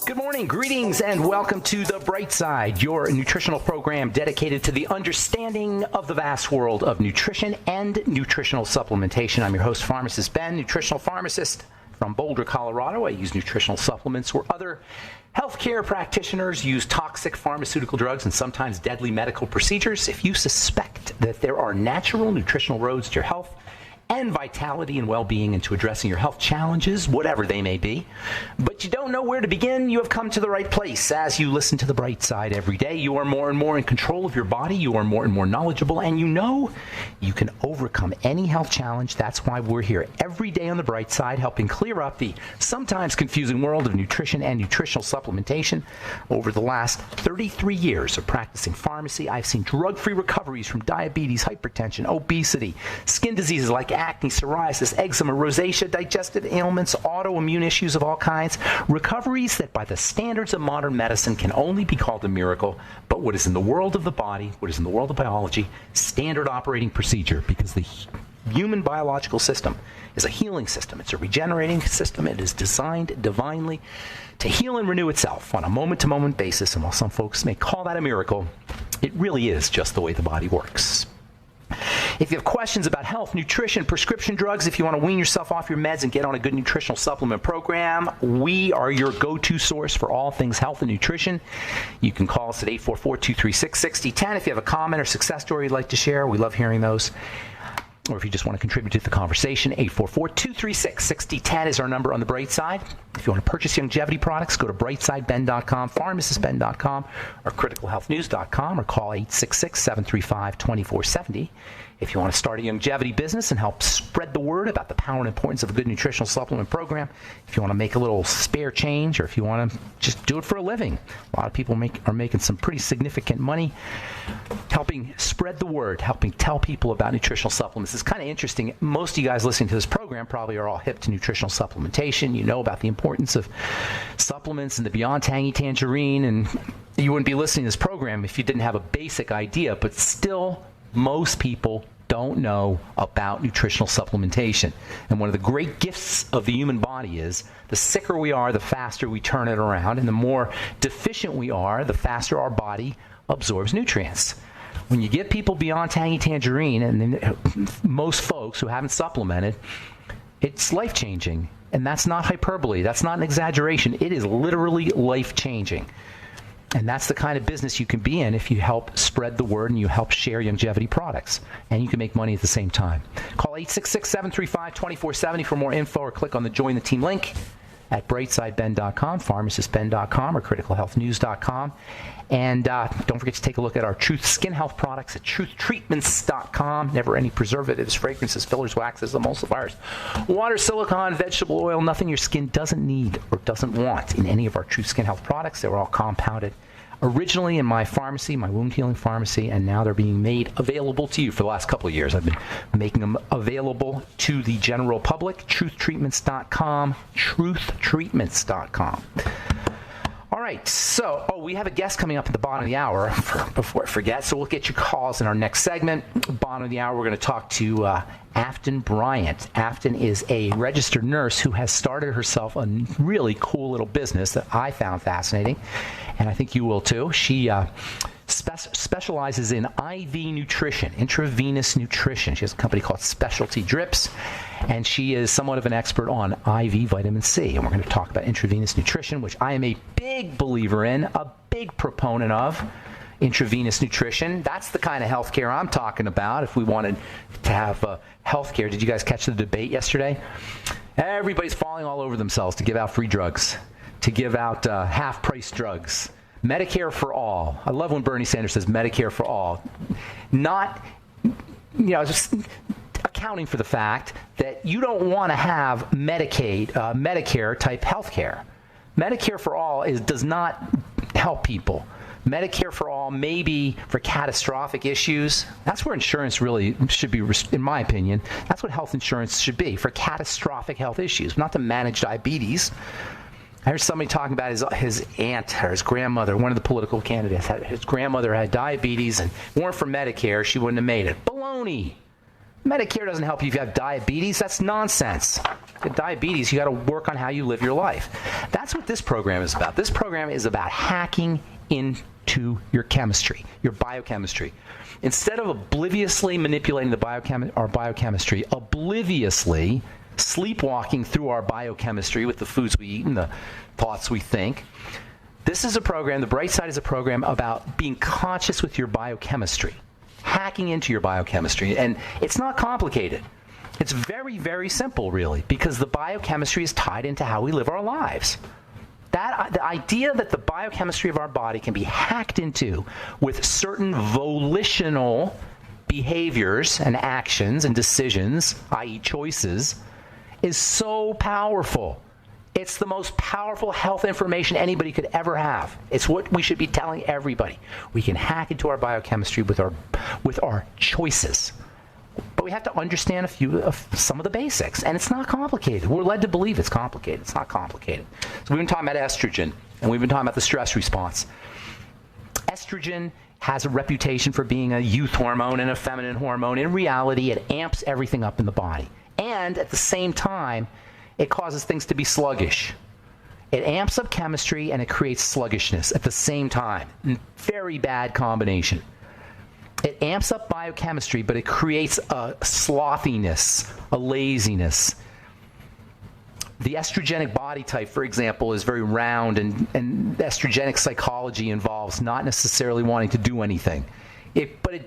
Good morning, greetings, and welcome to The Bright Side, your nutritional program dedicated to the understanding of the vast world of nutrition and nutritional supplementation. I'm your host, Pharmacist Ben, nutritional pharmacist from Boulder, Colorado. I use nutritional supplements where other healthcare practitioners use toxic pharmaceutical drugs and sometimes deadly medical procedures. If you suspect that there are natural nutritional roads to your health and vitality and well-being and to addressing your health challenges, whatever they may be, but you don't know where to begin, you have come to the right place. As you listen to The Bright Side every day, you are more and more in control of your body, you are more and more knowledgeable, and you know you can overcome any health challenge. That's why we're here every day on The Bright Side, helping clear up the sometimes confusing world of nutrition and nutritional supplementation. Over the last 33 years of practicing pharmacy, I've seen drug-free recoveries from diabetes, hypertension, obesity, skin diseases like acne, psoriasis, eczema, rosacea, digestive ailments, autoimmune issues of all kinds. Recoveries that by the standards of modern medicine can only be called a miracle, but what is in the world of the body, what is in the world of biology, standard operating procedure, because the human biological system is a healing system. It's a regenerating system. It is designed divinely to heal and renew itself on a moment-to-moment basis, and while some folks may call that a miracle, it really is just the way the body works. If you have questions about health, nutrition, prescription drugs, if you want to wean yourself off your meds and get on a good nutritional supplement program, we are your go-to source for all things health and nutrition. You can call us at 844-236-6010 if you have a comment or success story you'd like to share. We love hearing those. Or if you just want to contribute to the conversation, 844-236-6010 is our number on The Bright Side. If you want to purchase longevity products, go to brightsideben.com, pharmacistben.com, or criticalhealthnews.com, or call 866-735-2470. If you want to start a longevity business and help spread the word about the power and importance of a good nutritional supplement program, if you want to make a little spare change, or if you want to just do it for a living, a lot of people are making some pretty significant money helping spread the word, helping tell people about nutritional supplements. It's kind of interesting. Most of you guys listening to this program probably are all hip to nutritional supplementation. You know about the importance of supplements and the Beyond Tangy Tangerine, and you wouldn't be listening to this program if you didn't have a basic idea, but still most people don't know about nutritional supplementation. And one of the great gifts of the human body is the sicker we are, the faster we turn it around, and the more deficient we are, the faster our body absorbs nutrients. When you give people Beyond Tangy Tangerine, and most folks who haven't supplemented, it's life-changing. And that's not hyperbole. That's not an exaggeration. It is literally life-changing. And that's the kind of business you can be in if you help spread the word and you help share longevity products. And you can make money at the same time. Call 866-735-2470 for more info, or click on the Join the Team link at brightsideben.com, pharmacistben.com, or criticalhealthnews.com. And don't forget to take a look at our Truth Skin Health products at truthtreatments.com. Never any preservatives, fragrances, fillers, waxes, emulsifiers, water, silicone, vegetable oil, nothing your skin doesn't need or doesn't want in any of our Truth Skin Health products. They were all compounded originally in my pharmacy, my wound healing pharmacy, and now they're being made available to you for the last couple of years. I've been making them available to the general public. Truthtreatments.com, truthtreatments.com. All right, so we have a guest coming up at the bottom of the hour before I forget, so we'll get your calls in our next segment. Bottom of the hour, we're going to talk to Afton Bryant. Afton is a registered nurse who has started herself a really cool little business that I found fascinating, and I think you will too. She specializes in IV nutrition, intravenous nutrition. She has a company called Specialty Drips, and she is somewhat of an expert on IV vitamin C. And we're going to talk about intravenous nutrition, which I am a big believer in, a big proponent of. Intravenous nutrition, that's the kind of healthcare I'm talking about. If we wanted to have healthcare, did you guys catch the debate yesterday? Everybody's falling all over themselves to give out free drugs, to give out half-price drugs. Medicare for all. I love when Bernie Sanders says Medicare for all. Not, just accounting for the fact that you don't want to have Medicare type health care. Medicare for all does not help people. Medicare for all, maybe for catastrophic issues. That's where insurance really should be, in my opinion. That's what health insurance should be, for catastrophic health issues, not to manage diabetes. I heard somebody talking about his aunt or his grandmother, one of the political candidates. His grandmother had diabetes, and if it weren't for Medicare, she wouldn't have made it. Baloney. Medicare doesn't help you if you have diabetes. That's nonsense. If you have diabetes, you got to work on how you live your life. That's what this program is about. This program is about hacking into your chemistry, your biochemistry. Instead of obliviously manipulating our biochemistry, obliviously sleepwalking through our biochemistry with the foods we eat and the thoughts we think, this is a program, the Bright Side is a program about being conscious with your biochemistry, hacking into your biochemistry. And it's not complicated. It's very, very simple, really, because the biochemistry is tied into how we live our lives. The idea that the biochemistry of our body can be hacked into with certain volitional behaviors and actions and decisions, i.e. choices, is so powerful. It's the most powerful health information anybody could ever have. It's what we should be telling everybody. We can hack into our biochemistry with our choices. But we have to understand some of the basics, and it's not complicated. We're led to believe it's complicated. It's not complicated. So we've been talking about estrogen, and we've been talking about the stress response. Estrogen has a reputation for being a youth hormone and a feminine hormone. In reality, it amps everything up in the body. And at the same time, it causes things to be sluggish. It amps up chemistry, and it creates sluggishness at the same time. Very bad combination. It amps up biochemistry, but it creates a slothiness, a laziness. The estrogenic body type, for example, is very round, and estrogenic psychology involves not necessarily wanting to do anything. But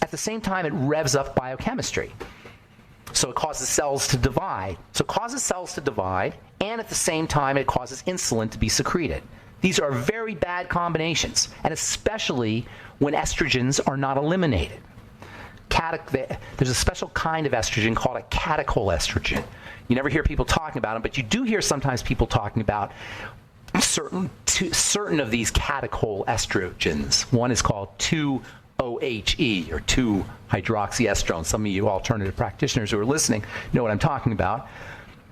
at the same time, it revs up biochemistry. So it causes cells to divide. So it causes cells to divide, and at the same time, it causes insulin to be secreted. These are very bad combinations, and especially when estrogens are not eliminated. There's a special kind of estrogen called a catechol-estrogen. You never hear people talking about them, but you do hear sometimes people talking about certain of these catechol estrogens. One is called 2-OHE, or 2-hydroxyestrone. Some of you alternative practitioners who are listening know what I'm talking about.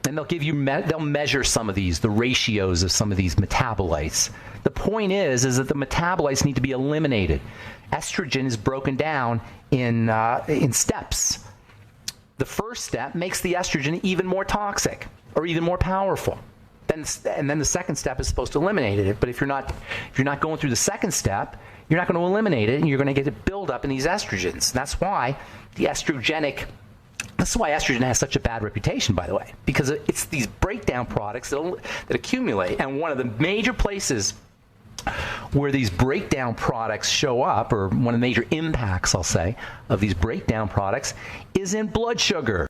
And they'll measure some of these, the ratios of some of these metabolites. The point is that the metabolites need to be eliminated. Estrogen is broken down in steps. The first step makes the estrogen even more toxic or even more powerful. And then the second step is supposed to eliminate it. But if you're not going through the second step, you're not going to eliminate it, and you're going to get a buildup in these estrogens. That's why This is why estrogen has such a bad reputation, by the way, because it's these breakdown products that accumulate. And one of the major places where these breakdown products show up, or one of the major impacts, I'll say, of these breakdown products is in blood sugar.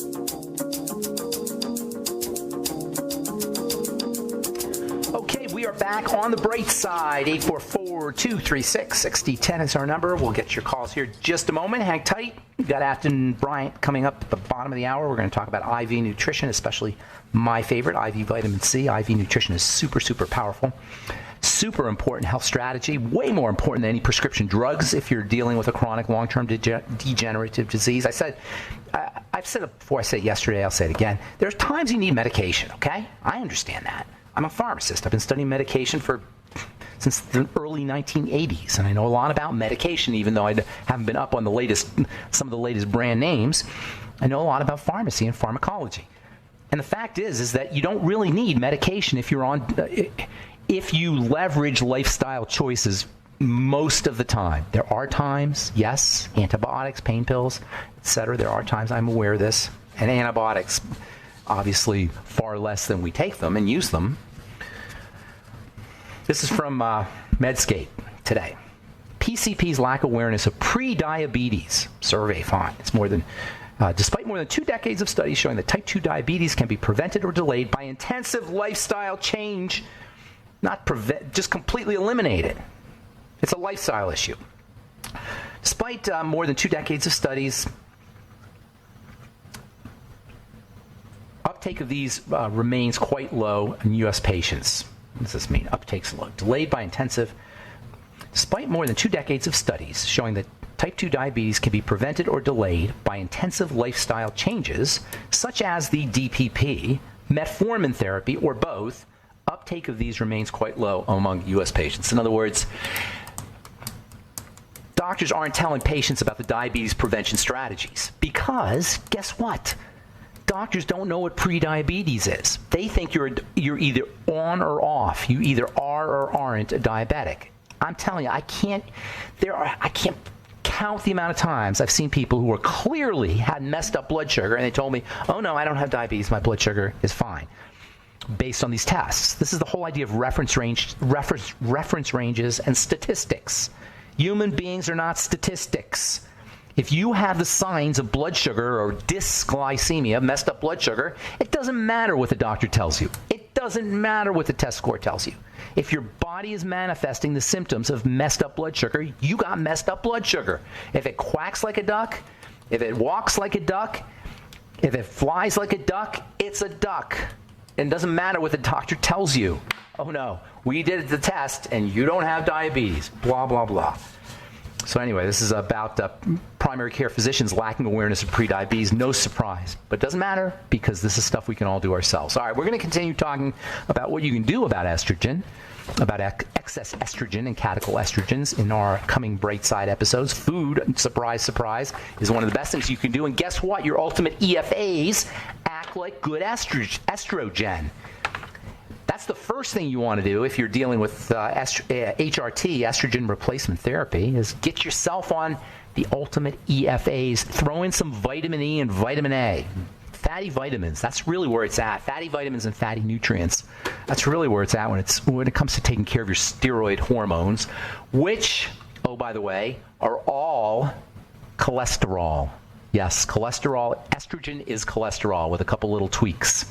Okay, we are back on the bright side. 844-236-6010 is our number. We'll get your calls here in just a moment. Hang tight. We've got Afton Bryant coming up at the bottom of the hour. We're going to talk about IV nutrition, especially my favorite, IV vitamin C. IV nutrition is super, super powerful. Super important health strategy, way more important than any prescription drugs if you're dealing with a chronic long-term degenerative disease. I've said it before, I said it yesterday, I'll say it again. There's times you need medication, okay? I understand that. I'm a pharmacist. I've been studying medication since the early 1980s, and I know a lot about medication, even though I haven't been up on some of the latest brand names. I know a lot about pharmacy and pharmacology. And the fact is that you don't really need medication if you leverage lifestyle choices most of the time. There are times, yes, antibiotics, pain pills, etc. There are times, I'm aware of this, and antibiotics, obviously far less than we take them and use them. This is from Medscape today. PCP's lack of awareness of pre-diabetes survey finds despite more than 2 decades of studies showing that type 2 diabetes can be prevented or delayed by intensive lifestyle change, just completely eliminate it. It's a lifestyle issue. Despite more than 2 decades of studies, uptake of these remains quite low in U.S. patients. What does this mean? Uptake's low. Delayed by intensive. Despite more than 2 decades of studies showing that type 2 diabetes can be prevented or delayed by intensive lifestyle changes, such as the DPP, metformin therapy, or both, uptake of these remains quite low among U.S. patients. In other words, doctors aren't telling patients about the diabetes prevention strategies? Because guess what? Doctors don't know what prediabetes is. They think you're either on or off. You either are or aren't a diabetic. I'm telling you, I can't count the amount of times I've seen people who are clearly had messed up blood sugar, and they told me, "Oh no, I don't have diabetes. My blood sugar is fine." Based on these tests. This is the whole idea of reference ranges and statistics. Human beings are not statistics. If you have the signs of blood sugar or dysglycemia, messed up blood sugar, it doesn't matter what the doctor tells you. It doesn't matter what the test score tells you. If your body is manifesting the symptoms of messed up blood sugar, you got messed up blood sugar. If it quacks like a duck, if it walks like a duck, if it flies like a duck, it's a duck. And it doesn't matter what the doctor tells you. Oh no, we did the test and you don't have diabetes, blah, blah, blah. So anyway, this is about primary care physicians lacking awareness of prediabetes. No surprise. But it doesn't matter because this is stuff we can all do ourselves. All right, we're going to continue talking about what you can do about estrogen, about excess estrogen and catechol estrogens in our coming Bright Side episodes. Food, surprise, surprise, is one of the best things you can do. And guess what? Your ultimate EFAs act like good estrogen. That's the first thing you want to do if you're dealing with HRT, estrogen replacement therapy, is get yourself on the ultimate EFAs. Throw in some vitamin E and vitamin A. Fatty vitamins, that's really where it's at. Fatty vitamins and fatty nutrients. That's really where it's at when it comes to taking care of your steroid hormones, which, oh, by the way, are all cholesterol. Yes, cholesterol. Estrogen is cholesterol with a couple little tweaks.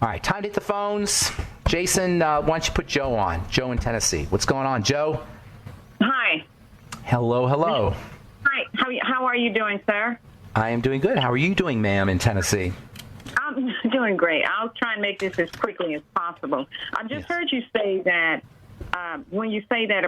All right, time to hit the phones. Jason, why don't you put Joe on? Joe in Tennessee. What's going on, Joe? Hi. Hello, hello. Hi. How are you doing, sir? I am doing good. How are you doing, ma'am, in Tennessee? I'm doing great. I'll try and make this as quickly as possible. I just heard you say that when you say that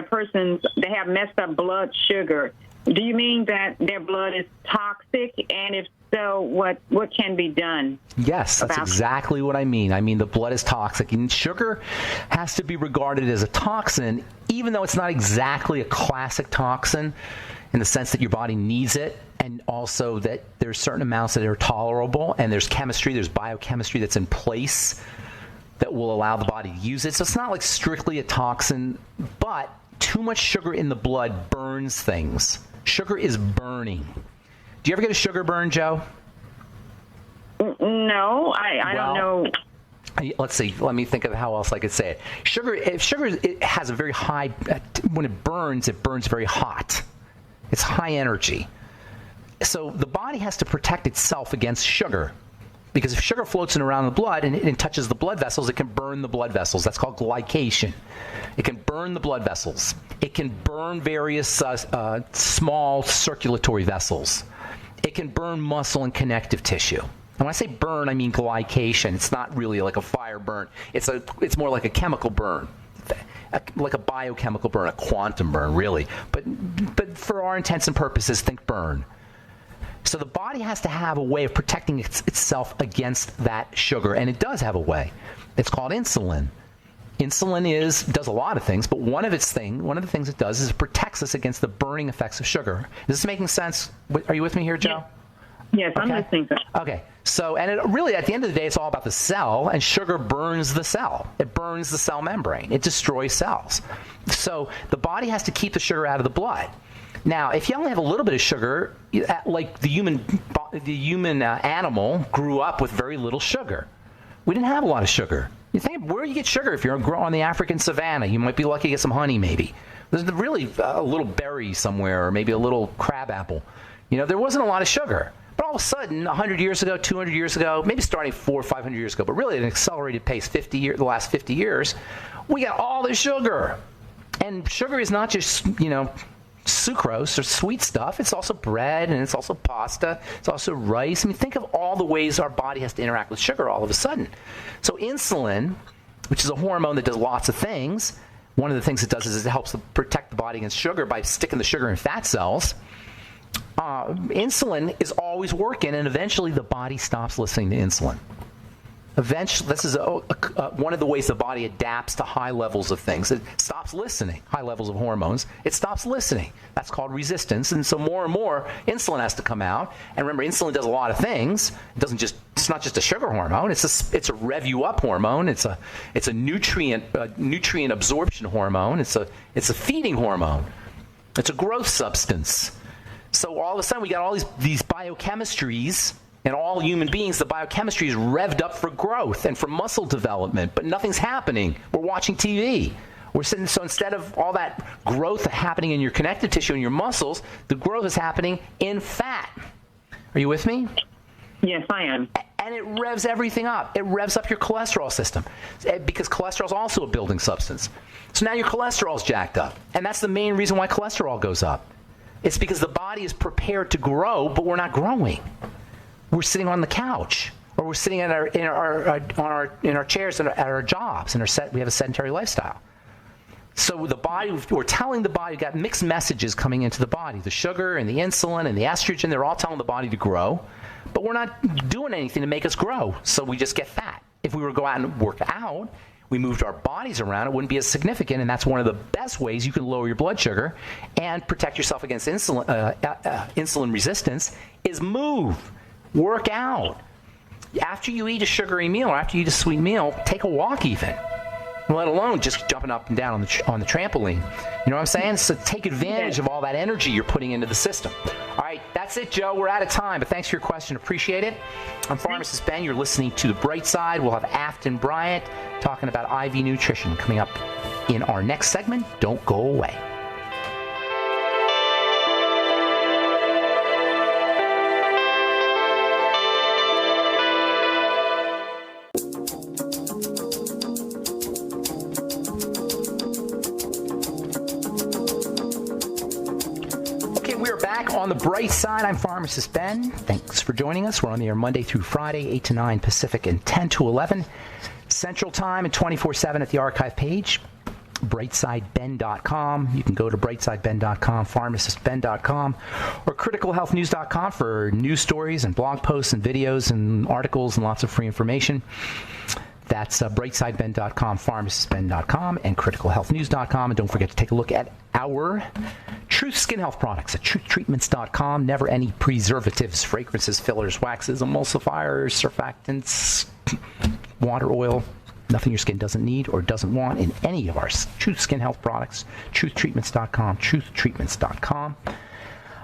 they have messed up blood sugar, do you mean that their blood is toxic? And if so, what can be done? Yes, that's exactly what I mean. I mean, the blood is toxic. And sugar has to be regarded as a toxin, even though it's not exactly a classic toxin in the sense that your body needs it, and also that there's certain amounts that are tolerable, and there's chemistry, there's biochemistry that's in place that will allow the body to use it. So it's not like strictly a toxin, but too much sugar in the blood burns things. Sugar is burning. Do you ever get a sugar burn, Joe? No, I don't know. Let's see. Let me think of how else I could say it. It has a very high, when it burns very hot. It's high energy. So the body has to protect itself against sugar. Because if sugar floats around the blood and it touches the blood vessels, it can burn the blood vessels. That's called glycation. It can burn the blood vessels. It can burn various small circulatory vessels. It can burn muscle and connective tissue. And when I say burn, I mean glycation. It's not really like a fire burn. It's more like a chemical burn, like a biochemical burn, a quantum burn, really. But for our intents and purposes, think burn. So the body has to have a way of protecting itself against that sugar, and it does have a way. It's called insulin. Insulin does a lot of things, but one of the things it does is it protects us against the burning effects of sugar. Is this making sense? Are you with me here, Joe? Yes, okay. I'm listening. Okay. So, and really, at the end of the day, it's all about the cell, and sugar burns the cell. It burns the cell membrane. It destroys cells. So the body has to keep the sugar out of the blood. Now, if you only have a little bit of sugar, like the human animal grew up with very little sugar. We didn't have a lot of sugar. You think, where do you get sugar? If you're on the African savannah, you might be lucky to get some honey, maybe. There's really a little berry somewhere, or maybe a little crab apple. There wasn't a lot of sugar. But all of a sudden, 100 years ago, 200 years ago, maybe starting 400 or 500 years ago, but really at an accelerated pace, the last 50 years, we got all this sugar. And sugar is not just, sucrose or sweet stuff. It's also bread, and it's also pasta. It's also rice. I mean, think of all the ways our body has to interact with sugar all of a sudden. So insulin, which is a hormone that does lots of things, one of the things it does is it helps protect the body against sugar by sticking the sugar in fat cells. Insulin is always working, and eventually the body stops listening to insulin. Eventually, this is one of the ways the body adapts to high levels of things. It stops listening, high levels of hormones. It stops listening. That's called resistance. And so more and more insulin has to come out. And remember, insulin does a lot of things. It's not just a sugar hormone. It's a rev you up hormone. It's a nutrient absorption hormone. It's a feeding hormone. It's a growth substance. So all of a sudden we got all these biochemistries. In all human beings, the biochemistry is revved up for growth and for muscle development, but nothing's happening. We're watching TV. So instead of all that growth happening in your connective tissue and your muscles, the growth is happening in fat. Are you with me? Yes, I am. And it revs everything up. It revs up your cholesterol system because cholesterol is also a building substance. So now your cholesterol is jacked up, and that's the main reason why cholesterol goes up. It's because the body is prepared to grow, but we're not growing. We're sitting on the couch, or we're sitting in our chairs at our jobs, and we have a sedentary lifestyle. So the body, we're telling the body, we've got mixed messages coming into the body. The sugar and the insulin and the estrogen, they're all telling the body to grow, but we're not doing anything to make us grow. So we just get fat. If we were to go out and work out, we moved our bodies around, it wouldn't be as significant, and that's one of the best ways you can lower your blood sugar and protect yourself against insulin resistance is move. Work out. After you eat a sugary meal or after you eat a sweet meal, take a walk even, let alone just jumping up and down on the trampoline. You know what I'm saying? So take advantage of all that energy you're putting into the system. All right, that's it, Joe. We're out of time, but thanks for your question. Appreciate it. I'm Pharmacist Ben. You're listening to The Bright Side. We'll have Afton Bryant talking about IV nutrition coming up in our next segment. Don't go away. On the bright side, I'm Pharmacist Ben. Thanks for joining us. We're on the air Monday through Friday, 8 to 9 Pacific and 10 to 11 Central Time, and 24/7 at the archive page, brightsideben.com. You can go to brightsideben.com, pharmacistben.com, or criticalhealthnews.com for news stories and blog posts and videos and articles and lots of free information. That's brightsideben.com, pharmacistben.com, and criticalhealthnews.com. And don't forget to take a look at our Truth Skin Health products at truthtreatments.com. Never any preservatives, fragrances, fillers, waxes, emulsifiers, surfactants, water, oil, nothing your skin doesn't need or doesn't want in any of our Truth Skin Health products. Truthtreatments.com, truthtreatments.com.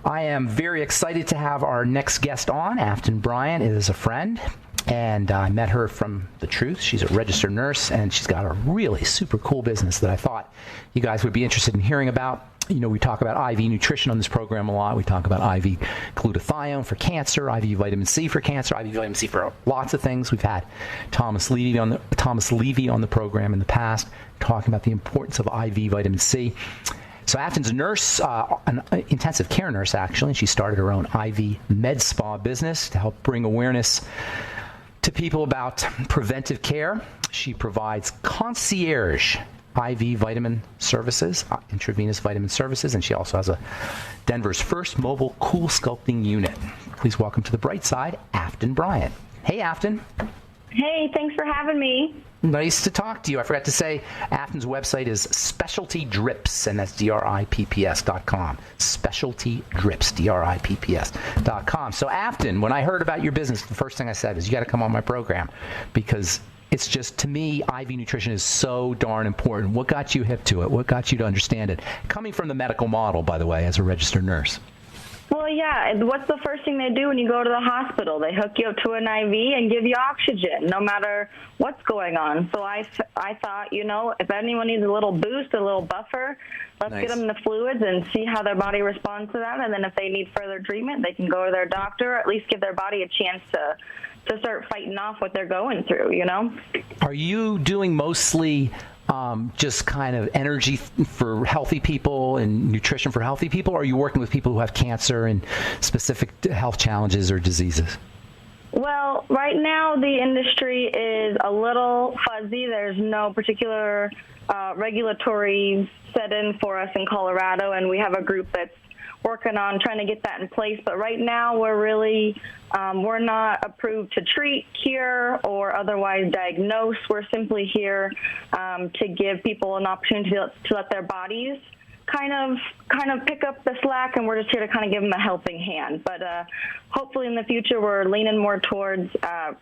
I am very excited to have our next guest on. Afton Bryant is a friend, and I met her from The Truth. She's a registered nurse, and she's got a really super cool business that I thought you guys would be interested in hearing about. You know, we talk about IV nutrition on this program a lot. We talk about IV glutathione for cancer, IV vitamin C for cancer, IV vitamin C for lots of things. We've had Thomas Levy on the program in the past talking about the importance of IV vitamin C. So Afton's a nurse, an intensive care nurse, actually, and she started her own IV med spa business to help bring awareness to people about preventive care. She provides concierge IV vitamin services, intravenous vitamin services, and she also has Denver's first mobile cool sculpting unit. Please welcome to the bright side, Afton Bryant. Hey, Afton. Hey, thanks for having me. Nice to talk to you. I forgot to say, Afton's website is Specialty Drips, and that's DRIPPS.com. Specialty Drips, DRIPPS.com. So, Afton, when I heard about your business, the first thing I said is, you got to come on my program, because it's just, to me, IV nutrition is so darn important. What got you hip to it? What got you to understand it? Coming from the medical model, by the way, as a registered nurse. Well, yeah. What's the first thing they do when you go to the hospital? They hook you up to an IV and give you oxygen, no matter what's going on. So I thought, you know, if anyone needs a little boost, a little buffer, let's get them the fluids and see how their body responds to that. And then if they need further treatment, they can go to their doctor, or at least give their body a chance to start fighting off what they're going through, you know? Are you doing mostly just kind of energy for healthy people and nutrition for healthy people, or are you working with people who have cancer and specific health challenges or diseases? Well, right now the industry is a little fuzzy. There's no particular regulatory set in for us in Colorado, and we have a group that's working on trying to get that in place. But right now, we're not approved to treat, cure, or otherwise diagnose. We're simply here to give people an opportunity to let their bodies kind of pick up the slack, and we're just here to kind of give them a helping hand. But hopefully in the future, we're leaning more towards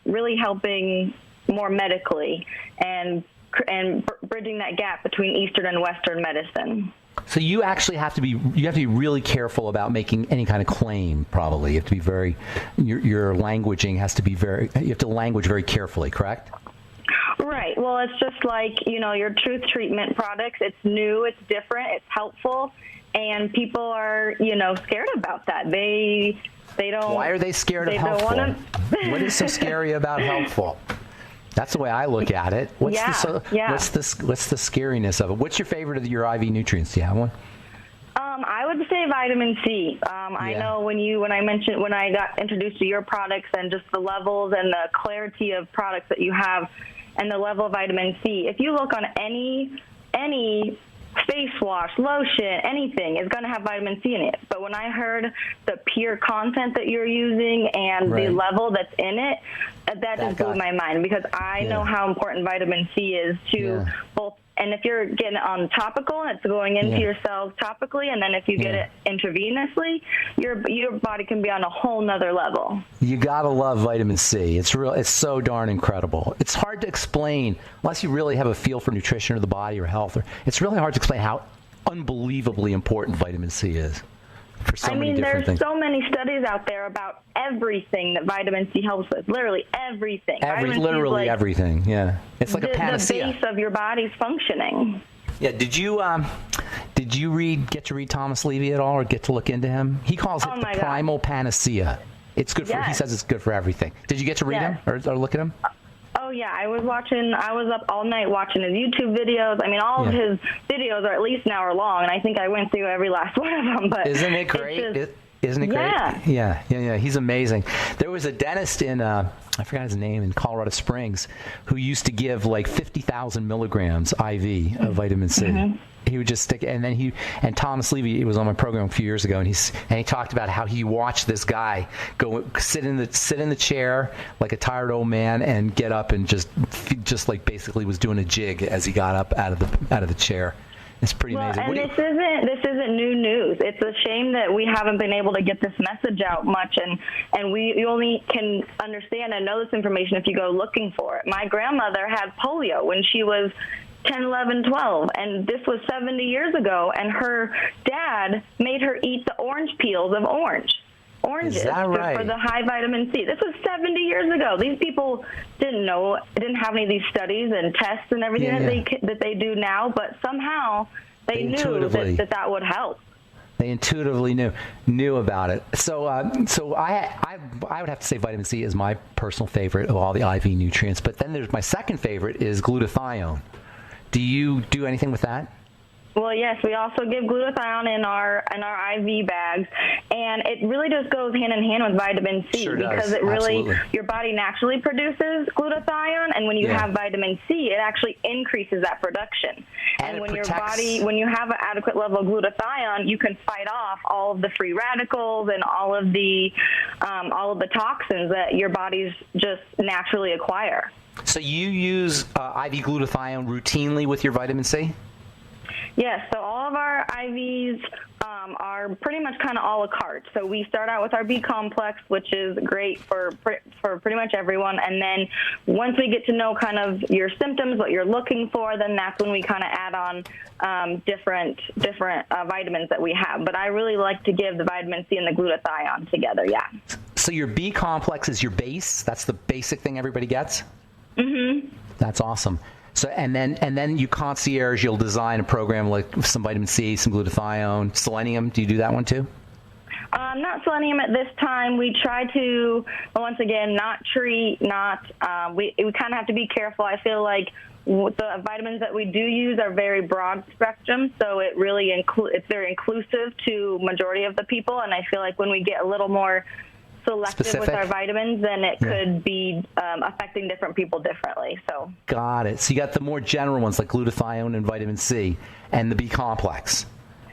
really helping more medically and bridging that gap between Eastern and Western medicine. So you actually have to be really careful about making any kind of claim. Probably you have to be very your languaging has to be you have to language very carefully, correct? Right. Well, it's just like, your truth treatment products. It's new, it's different, it's helpful, and people are, scared about that. They don't. Why are they scared of helpful? What is so scary about helpful? That's the way I look at it. What's the scariness of it? What's your favorite of your IV nutrients? Do you have one? I would say vitamin C. I know when I got introduced to your products and just the levels and the clarity of products that you have and the level of vitamin C. If you look on any face wash, lotion, anything is going to have vitamin C in it. But when I heard the pure content that you're using and the level that's in it, that just blew my mind, because I know how important vitamin C is to both. And if you're getting it on topical and it's going into your cells topically, and then if you get it intravenously, your body can be on a whole nother level. You gotta love vitamin C. It's so darn incredible. It's hard to explain unless you really have a feel for nutrition or the body or health. It's really hard to explain how unbelievably important vitamin C is. For so many different things. There's so many studies out there about everything that vitamin C helps with. Literally everything. Literally everything. Yeah, it's like a panacea. The base of your body's functioning. Yeah. Did you get to read Thomas Levy at all, or get to look into him? He calls it the primal panacea. It's good for. He says it's good for everything. Did you get to read him or look at him? Oh, yeah. I was up all night watching his YouTube videos. All of his videos are at least an hour long, and I think I went through every last one of them. But isn't it great? Isn't it great? Yeah. He's amazing. There was a dentist in, I forgot his name, in Colorado Springs, who used to give like 50,000 milligrams IV of vitamin C. Mm-hmm. He would just stick, and then Thomas Levy was on my program a few years ago, and he talked about how he watched this guy go sit in the chair like a tired old man and get up and just like basically was doing a jig as he got up out of the chair. It's pretty amazing. And this isn't new news. It's a shame that we haven't been able to get this message out much, and you only can understand and know this information if you go looking for it. My grandmother had polio when she was 10, 11, 12, and this was 70 years ago, and her dad made her eat the orange peels of oranges. Is that right? For the high vitamin C. This was 70 years ago. These people didn't have any of these studies and tests and everything that they do now, but somehow they knew that would help. They intuitively knew about it. So I would have to say vitamin C is my personal favorite of all the IV nutrients. But then there's my second favorite is glutathione. Do you do anything with that? Well, yes, we also give glutathione in our IV bags, and it really just goes hand in hand with vitamin C because it really your body naturally produces glutathione, and when you have vitamin C, it actually increases that production. And when you have an adequate level of glutathione, you can fight off all of the free radicals and all of the toxins that your bodies just naturally acquire. So you use IV glutathione routinely with your vitamin C? Yes, so all of our IVs are pretty much kind of a la carte. So we start out with our B complex, which is great for pretty much everyone. And then once we get to know kind of your symptoms, what you're looking for, then that's when we kind of add on different vitamins that we have. But I really like to give the vitamin C and the glutathione together, So your B complex is your base? That's the basic thing everybody gets? Mm-hmm. That's awesome. So and then you concierge, you'll design a program like some vitamin C, some glutathione, selenium. Do you do that one too? Not selenium at this time. We try to, once again, not treat, we kind of have to be careful. I feel like the vitamins that we do use are very broad spectrum, so it really it's very inclusive to majority of the people. And I feel like when we get a little more selective with our vitamins, then it could be affecting different people differently. So got it. So you got the more general ones like glutathione and vitamin C and the B complex.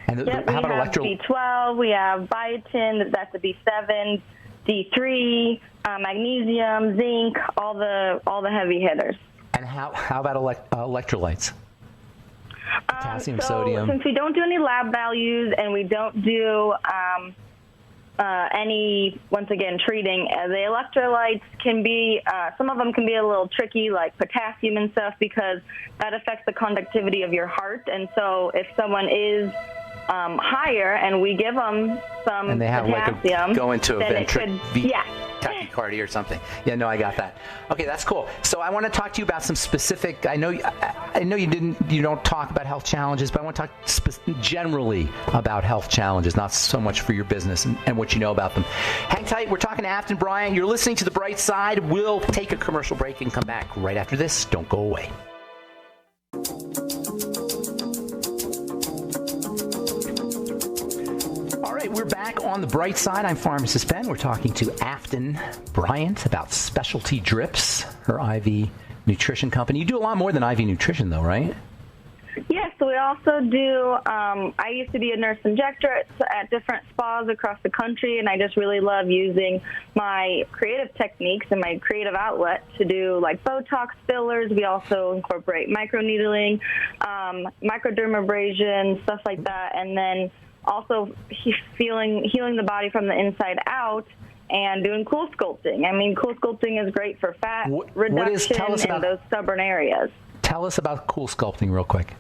And Yep, how about we have B12, we have biotin, that's a B7, D3, magnesium, zinc, all the heavy hitters. And how about electrolytes? Potassium, so sodium. Since we don't do any lab values and we don't do any, once again, treating, the electrolytes can be, some of them can be a little tricky, like potassium and stuff, because that affects the conductivity of your heart. And so if someone is higher and we give them some and they have potassium, go into a tachycardia or something. Yeah, no, I got that. Okay, that's cool. So I want to talk to you about some specific. I know you don't talk about health challenges, but I want to talk generally about health challenges, not so much for your business and what you know about them. Hang tight. We're talking to Afton Bryant. You're listening to The Bright Side. We'll take a commercial break and come back right after this. Don't go away. We're back on The Bright Side. I'm Pharmacist Ben. We're talking to Afton Bryant about Specialty Drips, her IV nutrition company. You do a lot more than IV nutrition, though, right? Yes, so we also do, I used to be a nurse injector at different spas across the country, and I just really love using my creative techniques and my creative outlet to do like Botox fillers. We also incorporate microneedling, microdermabrasion, stuff like that, and then also healing the body from the inside out and doing cool sculpting. I mean, cool sculpting is great for fat reduction in those stubborn areas. Tell us about cool sculpting real quick.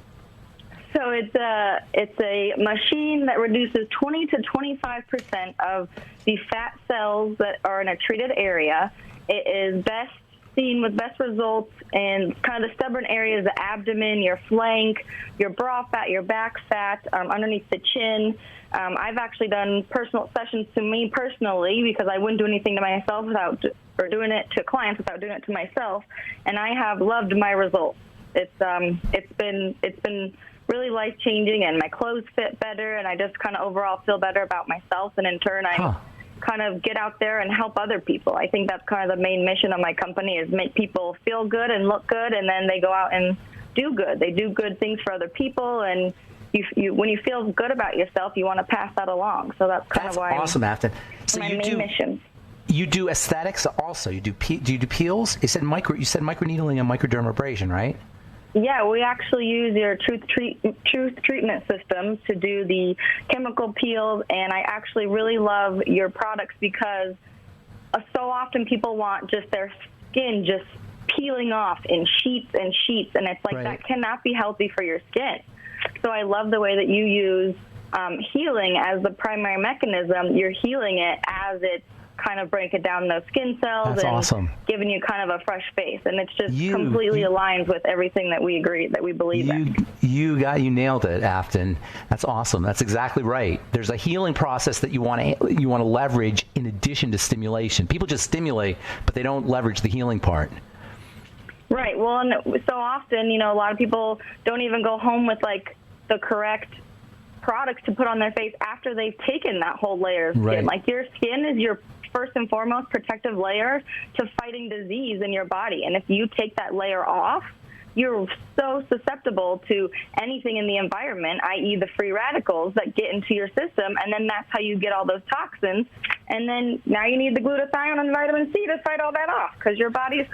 So it's a machine that reduces 20 to 25% of the fat cells that are in a treated area. It is best seen with best results in kind of the stubborn areas, the abdomen, your flank, your bra fat, your back fat, underneath the chin. I've actually done personal sessions to me personally because I wouldn't do anything to myself or doing it to clients without doing it to myself, and I have loved my results. It's been really life-changing, and my clothes fit better, and I just kind of overall feel better about myself, and in turn I kind of get out there and help other people. I think that's kind of the main mission of my company, is make people feel good and look good, and then they go out and do good. They do good things for other people, and you when you feel good about yourself, you want to pass that along. So that's kind of why awesome, Afton. So my main mission. You do aesthetics also. Do you do peels? You said microneedling and microdermabrasion, right? Yeah, we actually use your truth treatment system to do the chemical peels, and I actually really love your products because so often people want just their skin just peeling off in sheets and sheets, and it's like that cannot be healthy for your skin. So I love the way that you use healing as the primary mechanism. You're healing it as it's kind of breaking down those skin cells. That's and awesome. Giving you kind of a fresh face, and it's just completely aligned with everything that we believe in. You nailed it, Afton. That's awesome. That's exactly right. There's a healing process that you want to leverage in addition to stimulation. People just stimulate, but they don't leverage the healing part. Right. Well, and so often, a lot of people don't even go home with like the correct products to put on their face after they've taken that whole layer of skin. Right. Like your skin is your first and foremost protective layer to fighting disease in your body. And if you take that layer off, you're so susceptible to anything in the environment, i.e. the free radicals that get into your system, and then that's how you get all those toxins. And then now you need the glutathione and vitamin C to fight all that off because your body's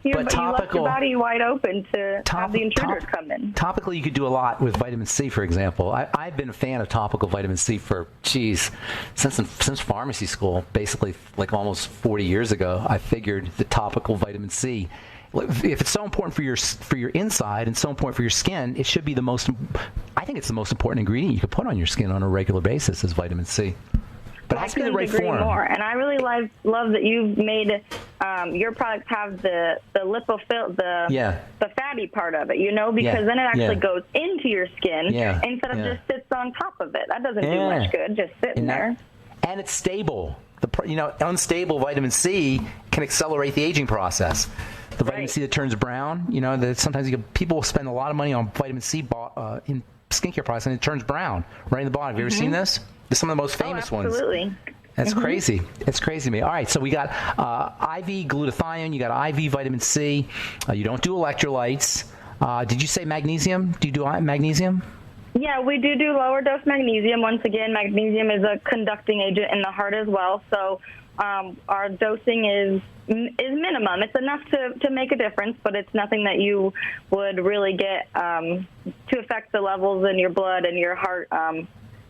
you left your body wide open to have the intruders come in. Topically, you could do a lot with vitamin C, for example. I've been a fan of topical vitamin C for, since pharmacy school, basically like almost 40 years ago. I figured the topical vitamin C, if it's so important for your inside and so important for your skin, it should be I think it's the most important ingredient you could put on your skin on a regular basis is vitamin C. But it has to be the right form. More. And I really love that you've made your products have the lipophil, the fatty part of it, because then it actually goes into your skin instead of just sits on top of it. That doesn't do much good, just sitting there. And it's stable. Unstable vitamin C can accelerate the aging process. The vitamin C that turns brown, sometimes people spend a lot of money on vitamin C in skincare products, and it turns brown right in the bottom. Have you ever seen this? It's some of the most famous ones. Absolutely. That's crazy. It's crazy to me. All right, so we got IV glutathione. You got IV vitamin C. You don't do electrolytes. Did you say magnesium? Do you do magnesium? Yeah, we do lower dose magnesium. Once again, magnesium is a conducting agent in the heart as well. So our dosing is minimum. It's enough to make a difference, but it's nothing that you would really get to affect the levels in your blood and your heart.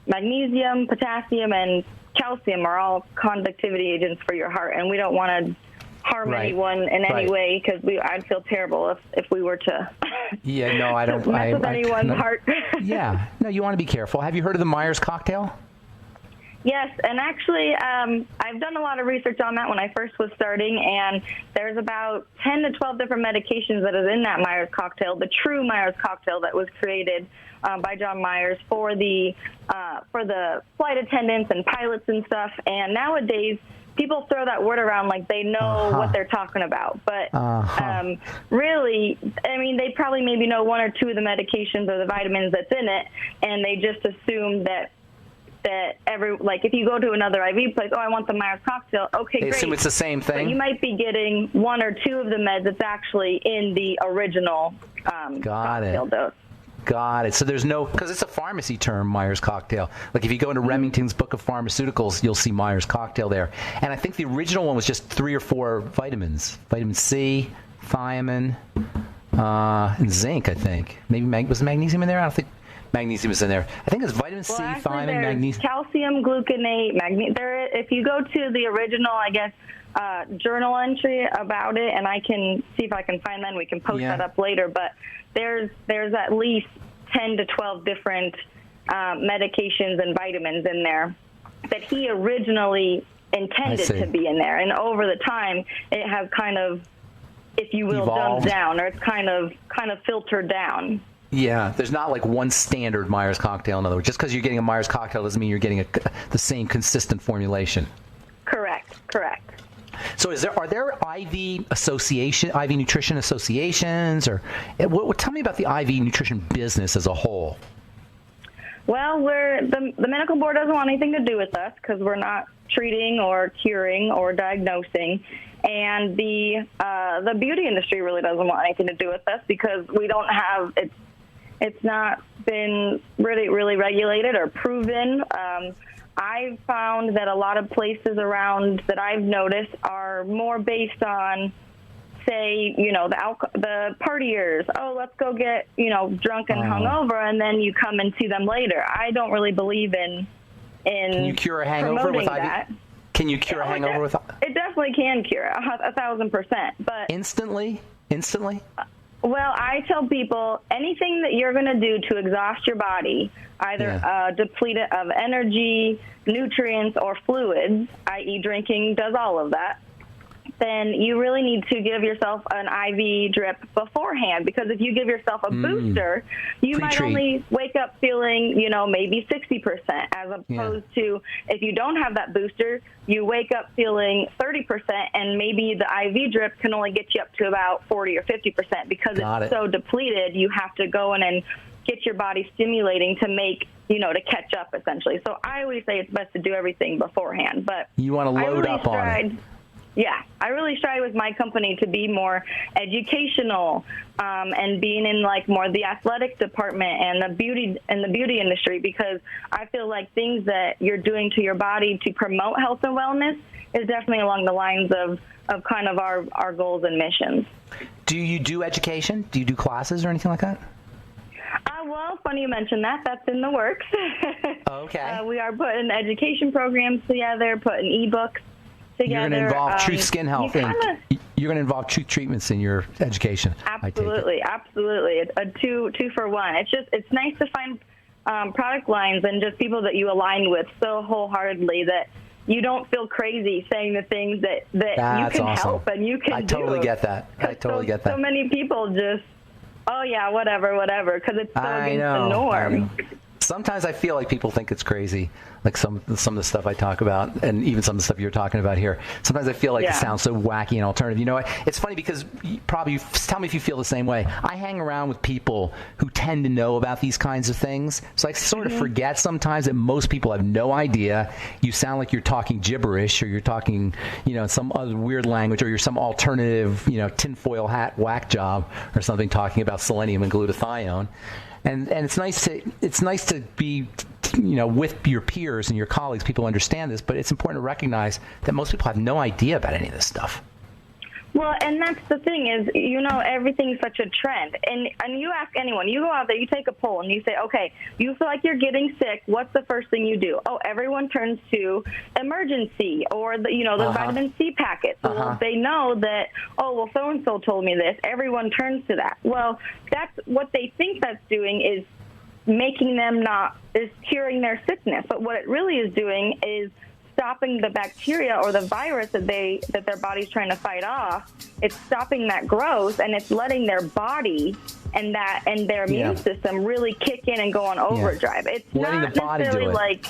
Magnesium, potassium, and calcium are all conductivity agents for your heart, and we don't want to harm anyone in any way, because I'd feel terrible if we were to I don't mess with anyone's heart. Yeah, no, you want to be careful. Have you heard of the Myers cocktail? Yes, and actually, I've done a lot of research on that when I first was starting, and there's about 10 to 12 different medications that is in that Myers cocktail, the true Myers cocktail that was created by John Myers for the flight attendants and pilots and stuff. And nowadays, people throw that word around like they know what they're talking about. But really, I mean, they probably maybe know one or two of the medications or the vitamins that's in it, and they just assume that if you go to another IV place, I want the Myers cocktail. Okay, they great. assume it's the same thing. But you might be getting one or two of the meds that's actually in the original cocktail dose. Got it. So there's no, because it's a pharmacy term, Myers cocktail. Like if you go into Remington's Book of Pharmaceuticals, you'll see Myers cocktail there. And I think the original one was just 3 or 4 vitamins: vitamin C, thiamine, and zinc. I think maybe was magnesium in there. I don't think magnesium is in there. I think it's vitamin C, thiamine, magnesium, calcium, gluconate, magnesium. If you go to the original, I guess, journal entry about it, and I can see if I can find that, and we can post that up later. But there's at least 10 to 12 different medications and vitamins in there that he originally intended to be in there. And over the time, it has kind of, if you will, dumbed down, or it's kind of filtered down. Yeah, there's not like one standard Myers cocktail. In other words, just because you're getting a Myers cocktail doesn't mean you're getting the same consistent formulation. Correct. So are there IV nutrition associations, or tell me about the IV nutrition business as a whole? Well, the medical board doesn't want anything to do with us because we're not treating or curing or diagnosing, and the beauty industry really doesn't want anything to do with us because we don't have it's not been really regulated or proven. I've found that a lot of places around that I've noticed are more based on, say, the partiers. Oh, let's go get, drunk and hungover, and then you come and see them later. I don't really believe in Can you cure a hangover with that. IV? Can you cure a hangover with? It definitely can cure 1,000%. But instantly. Well, I tell people anything that you're going to do to exhaust your body, either deplete it of energy, nutrients, or fluids, i.e. drinking does all of that, then you really need to give yourself an IV drip beforehand, because if you give yourself a booster, you might only wake up feeling, maybe 60%, as opposed to if you don't have that booster, you wake up feeling 30%, and maybe the IV drip can only get you up to about 40 or 50%, because it's so depleted, you have to go in and get your body stimulating to make, to catch up, essentially. So I always say it's best to do everything beforehand. But you want to load up on it. Yeah, I really strive with my company to be more educational and being in more the athletic department and the beauty industry, because I feel like things that you're doing to your body to promote health and wellness is definitely along the lines of kind of our goals and missions. Do you do education? Do you do classes or anything like that? Well, funny you mentioned that. That's in the works. Okay. We are putting education programs together, putting ebooks together. You're going to involve Truth Skin Health you're going to involve Truth treatments in your education. Absolutely. It's a two for one. It's nice to find product lines and just people that you align with so wholeheartedly that you don't feel crazy saying the things that you can help and you can do. I totally get that. So many people just, whatever, because it's so against the norm. Sometimes I feel like people think it's crazy, like some of the stuff I talk about, and even some of the stuff you're talking about here. Sometimes I feel like it sounds so wacky and alternative. You know what? It's funny because tell me if you feel the same way. I hang around with people who tend to know about these kinds of things, so I sort of forget sometimes that most people have no idea. You sound like you're talking gibberish, or you're talking, some other weird language, or you're some alternative, tinfoil hat whack job or something talking about selenium and glutathione. And it's nice to be, with your peers and your colleagues, people understand this, but it's important to recognize that most people have no idea about any of this stuff. Well, and that's the thing is, everything's such a trend. And you ask anyone, you go out there, you take a poll, and you say, okay, you feel like you're getting sick. What's the first thing you do? Oh, everyone turns to emergency or the vitamin C packets. Well, if they know that, so-and-so told me this, everyone turns to that. Well, that's what they think that's doing is making them is curing their sickness. But what it really is doing is stopping the bacteria or the virus that their body's trying to fight off. It's stopping that growth, and it's letting their body and their immune system really kick in and go on overdrive. It's letting not the body necessarily do it. like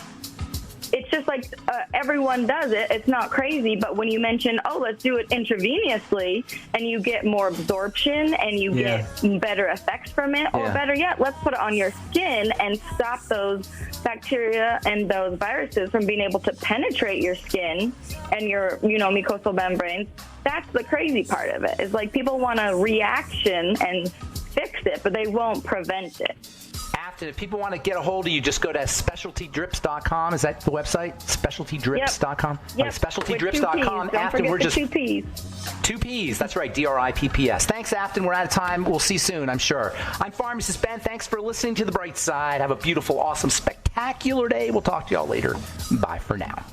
it's just like everyone does it. It's not crazy, but when you mention, let's do it intravenously, and you get more absorption and you get better effects from it, or better yet, let's put it on your skin and stop those bacteria and those viruses from being able to penetrate your skin and your, mucosal membranes. That's the crazy part of it. Is like people want a reaction and fix it, but they won't prevent it. Afton, if people want to get a hold of you, just go to specialtydrips.com. Is that the website? Specialtydrips.com? Yep. Specialtydrips.com. Afton, we're just 2 P's. 2 P's. That's right. DRIPPS. Thanks, Afton. We're out of time. We'll see you soon, I'm sure. I'm Pharmacist Ben. Thanks for listening to The Bright Side. Have a beautiful, awesome, spectacular day. We'll talk to y'all later. Bye for now.